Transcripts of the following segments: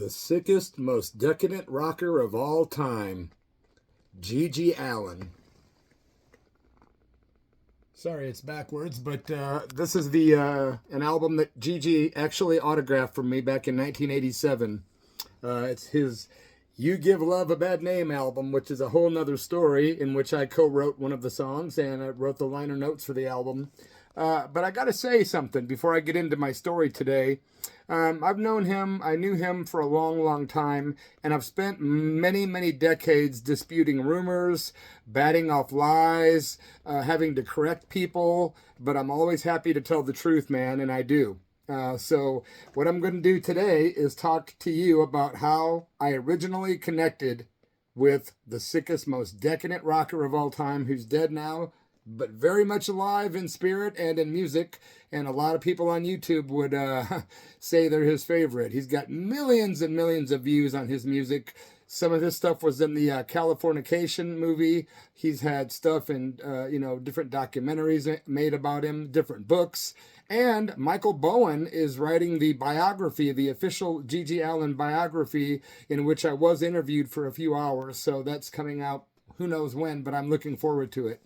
The sickest, most decadent rocker of all time, GG Allin. Sorry, it's backwards, but this is the an album that GG actually autographed from me back in 1987. It's his "You Give Love a Bad Name" album, which is a whole nother story, in which I co-wrote one of the songs and I wrote the liner notes for the album. But I got to say something before I get into my story today. I've known him, I knew him for a long, long time, and I've spent many, many decades disputing rumors, batting off lies, having to correct people, but I'm always happy to tell the truth, man, and I do. So what I'm going to do today is talk to you about how I originally connected with the sickest, most decadent rocker of all time, who's dead now, but very much alive in spirit and in music. And a lot of people on YouTube would say they're his favorite. He's got millions and millions of views on his music. Some of his stuff was in the Californication movie. He's had stuff in, different documentaries made about him, different books. And Michael Bowen is writing the biography, the official GG Allin biography, in which I was interviewed for a few hours. So that's coming out who knows when, but I'm looking forward to it.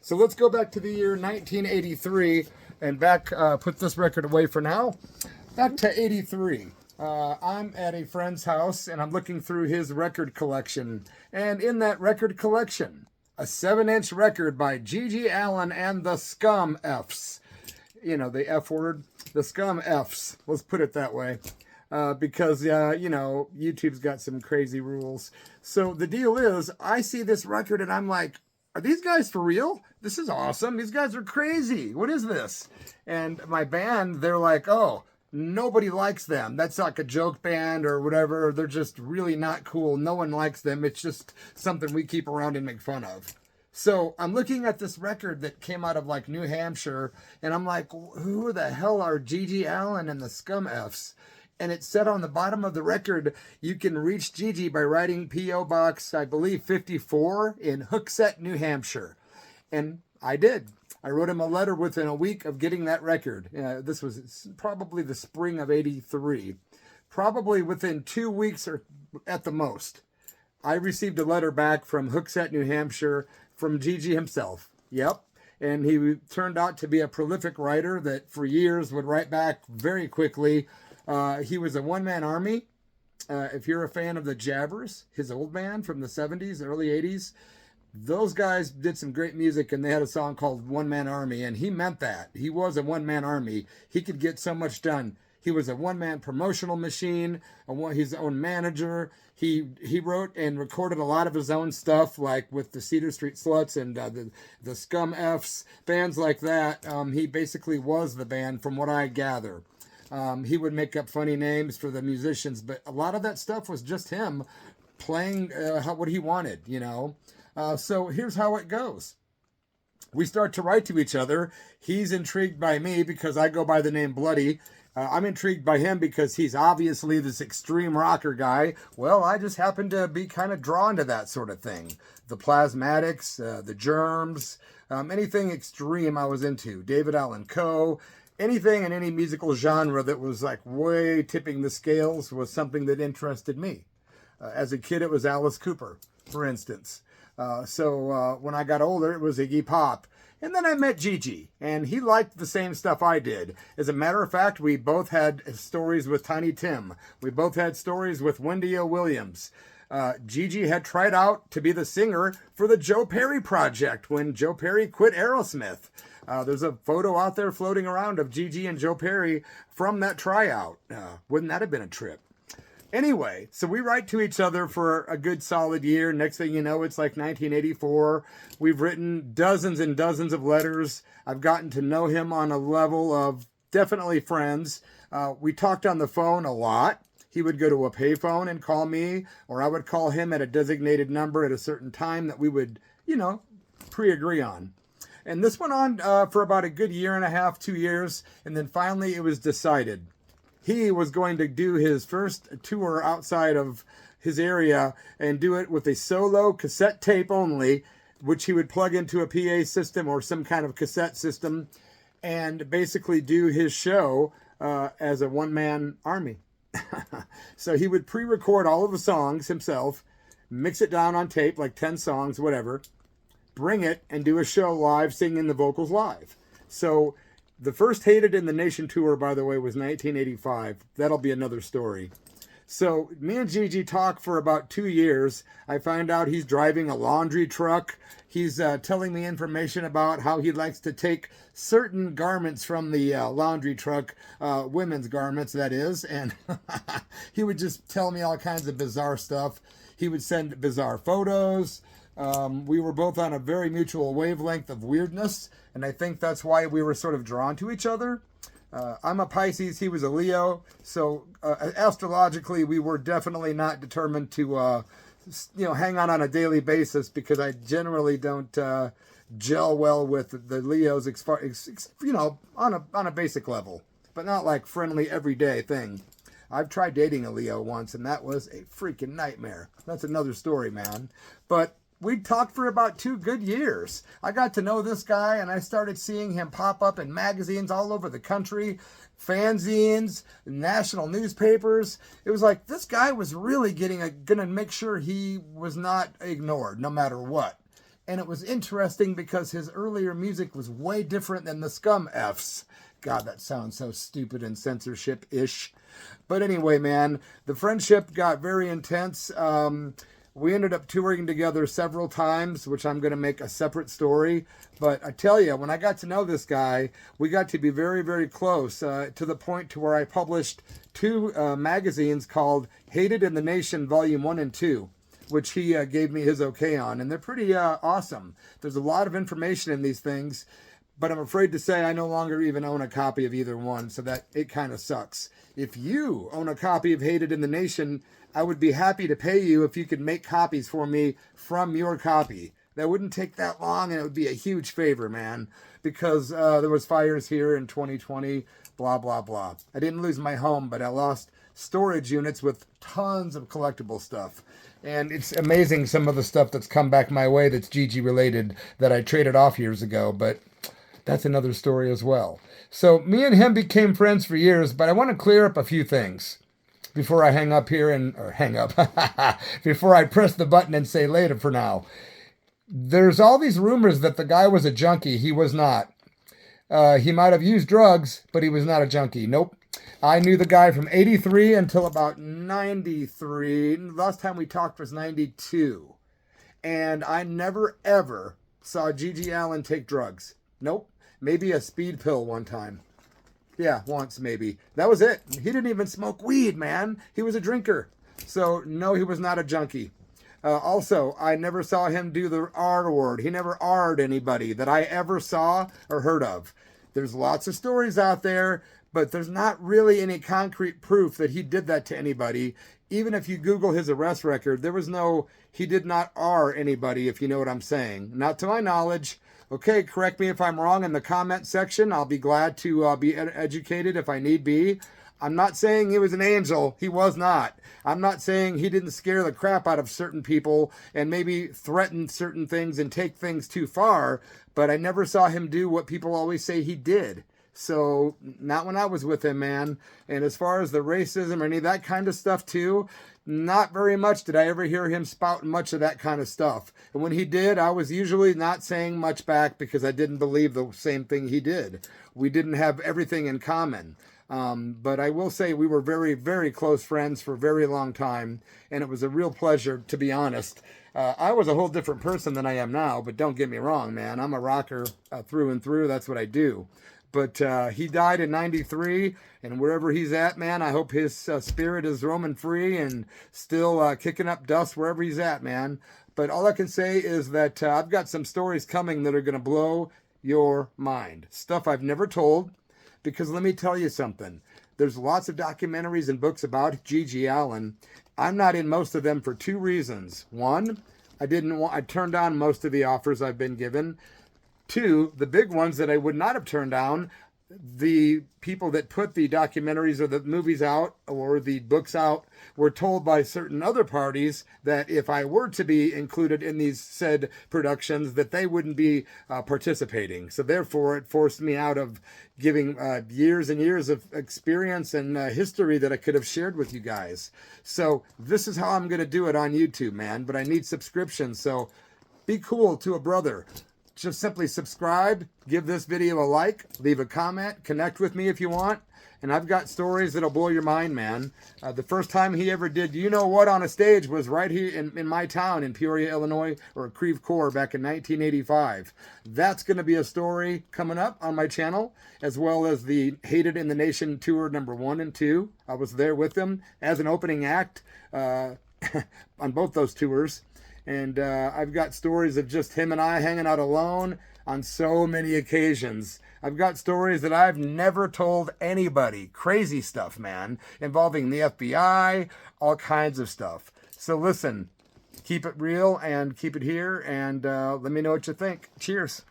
So let's go back to the year 1983 and put this record away for now. Back to 83. I'm at a friend's house and I'm looking through his record collection. And in that record collection, a 7-inch record by GG Allin and the Scum Fs. You know, the F word, the Scum Fs. Let's put it that way. Because YouTube's got some crazy rules. So the deal is, I see this record and I'm like, are these guys for real? This is awesome. These guys are crazy. What is this? And my band, they're like, oh, nobody likes them. That's like a joke band or whatever. They're just really not cool. No one likes them. It's just something we keep around and make fun of. So I'm looking at this record that came out of like New Hampshire, and I'm like, who the hell are GG Allin and the Scum Fs? And it said on the bottom of the record, you can reach GG by writing P.O. Box, I believe, 54 in Hooksett, New Hampshire. And I did. I wrote him a letter within a week of getting that record. This was probably the spring of 83. Probably within 2 weeks or at the most, I received a letter back from Hooksett, New Hampshire, from GG himself. Yep. And he turned out to be a prolific writer that for years would write back very quickly. He was a one-man army. If you're a fan of the Jabbers, his old band from the 70s, early 80s, those guys did some great music, and they had a song called One Man Army, and he meant that. He was a one-man army. He could get so much done. He was a one-man promotional machine, his own manager. He wrote and recorded a lot of his own stuff, like with the Cedar Street Sluts and the Scum Fs, bands like that. He basically was the band, from what I gather. He would make up funny names for the musicians, but a lot of that stuff was just him playing what he wanted, So here's how it goes. We start to write to each other. He's intrigued by me because I go by the name Bloody. I'm intrigued by him because he's obviously this extreme rocker guy. Well, I just happen to be kind of drawn to that sort of thing. The Plasmatics, the Germs, anything extreme I was into. David Allan Coe. Anything in any musical genre that was like way tipping the scales was something that interested me. As a kid, it was Alice Cooper, for instance. So when I got older, it was Iggy Pop. And then I met GG, and he liked the same stuff I did. As a matter of fact, we both had stories with Tiny Tim. We both had stories with Wendy O. Williams. GG had tried out to be the singer for the Joe Perry Project when Joe Perry quit Aerosmith. There's a photo out there floating around of GG and Joe Perry from that tryout. Wouldn't that have been a trip? Anyway, so we write to each other for a good solid year. Next thing you know, it's like 1984. We've written dozens and dozens of letters. I've gotten to know him on a level of definitely friends. We talked on the phone a lot. He would go to a payphone and call me, or I would call him at a designated number at a certain time that we would, pre-agree on. And this went on for about a good year and a half, 2 years, and then finally it was decided. He was going to do his first tour outside of his area and do it with a solo cassette tape only, which he would plug into a PA system or some kind of cassette system and basically do his show as a one-man army. So he would pre-record all of the songs himself, mix it down on tape, like 10 songs, whatever, bring it and do a show live, singing the vocals live. So the first Hated in the Nation tour, by the way, was 1985. That'll be another story. So me and GG talk for about 2 years. I find out he's driving a laundry truck. He's telling me information about how he likes to take certain garments from the laundry truck, women's garments, that is. And he would just tell me all kinds of bizarre stuff. He would send bizarre photos. We were both on a very mutual wavelength of weirdness. And I think that's why we were sort of drawn to each other. I'm a Pisces, he was a Leo, so astrologically we were definitely not determined to, hang on a daily basis, because I generally don't gel well with the Leos, on a basic level, but not like friendly everyday thing. I've tried dating a Leo once, and that was a freaking nightmare. That's another story, man. But we talked for about 2 good years. I got to know this guy, and I started seeing him pop up in magazines all over the country, fanzines, national newspapers. It was like this guy was really gonna make sure he was not ignored, no matter what. And it was interesting because his earlier music was way different than the Scum F's. God, that sounds so stupid and censorship-ish. But anyway, man, the friendship got very intense. We ended up touring together several times, which I'm going to make a separate story. But I tell you, when I got to know this guy, we got to be very, very close, to the point to where I published 2 magazines called Hated in the Nation Volume 1 and 2, which he gave me his okay on. And they're pretty awesome. There's a lot of information in these things, but I'm afraid to say I no longer even own a copy of either one, so that it kind of sucks. If you own a copy of Hated in the Nation, I would be happy to pay you if you could make copies for me from your copy. That wouldn't take that long, and it would be a huge favor, man, because there was fires here in 2020, blah, blah, blah. I didn't lose my home, but I lost storage units with tons of collectible stuff. And it's amazing some of the stuff that's come back my way that's GG related that I traded off years ago, but that's another story as well. So me and him became friends for years, but I want to clear up a few things before I hang up here before I press the button and say later for now. There's all these rumors that the guy was a junkie. He was not. He might have used drugs, but he was not a junkie. Nope. I knew the guy from 83 until about 93. Last time we talked was 92. And I never, ever saw GG Allin take drugs. Nope. Maybe a speed pill one time. Yeah, once maybe. That was it. He didn't even smoke weed, man. He was a drinker. So, no, he was not a junkie. Also, I never saw him do the R word. He never R'd anybody that I ever saw or heard of. There's lots of stories out there, but there's not really any concrete proof that he did that to anybody. Even if you Google his arrest record, there was no, he did not R anybody, if you know what I'm saying. Not to my knowledge. Okay, correct me if I'm wrong in the comment section. I'll be glad to be educated if I need be. I'm not saying he was an angel. He was not. I'm not saying he didn't scare the crap out of certain people and maybe threaten certain things and take things too far, but I never saw him do what people always say he did. So, not when I was with him, man. And as far as the racism or any of that kind of stuff too, not very much did I ever hear him spout much of that kind of stuff. And when he did, I was usually not saying much back because I didn't believe the same thing he did. We didn't have everything in common. But I will say we were very, very close friends for a very long time. And it was a real pleasure, to be honest. I was a whole different person than I am now, but don't get me wrong, man. I'm a rocker through and through. That's what I do. But he died in 93, and wherever he's at, man, I hope his spirit is roaming free and still kicking up dust wherever he's at, man. But all I can say is that I've got some stories coming that are going to blow your mind. Stuff I've never told, because let me tell you something. There's lots of documentaries and books about GG Allin. I'm not in most of them for 2 reasons. 1, I turned down most of the offers I've been given. 2, the big ones that I would not have turned down, the people that put the documentaries or the movies out or the books out were told by certain other parties that if I were to be included in these said productions, that they wouldn't be participating. So therefore, it forced me out of giving years and years of experience and history that I could have shared with you guys. So this is how I'm going to do it on YouTube, man. But I need subscriptions. So be cool to a brother. Just simply subscribe, give this video a like, leave a comment, connect with me if you want. And I've got stories that'll blow your mind, man. The first time he ever did You Know What on a stage was right here in my town in Peoria, Illinois, or Creve Coeur back in 1985. That's going to be a story coming up on my channel, as well as the Hated in the Nation Tour #1 and 2. I was there with them as an opening act on both those tours. And I've got stories of just him and I hanging out alone on so many occasions. I've got stories that I've never told anybody. Crazy stuff, man, involving the FBI, all kinds of stuff. So listen, keep it real and keep it here, and let me know what you think. Cheers.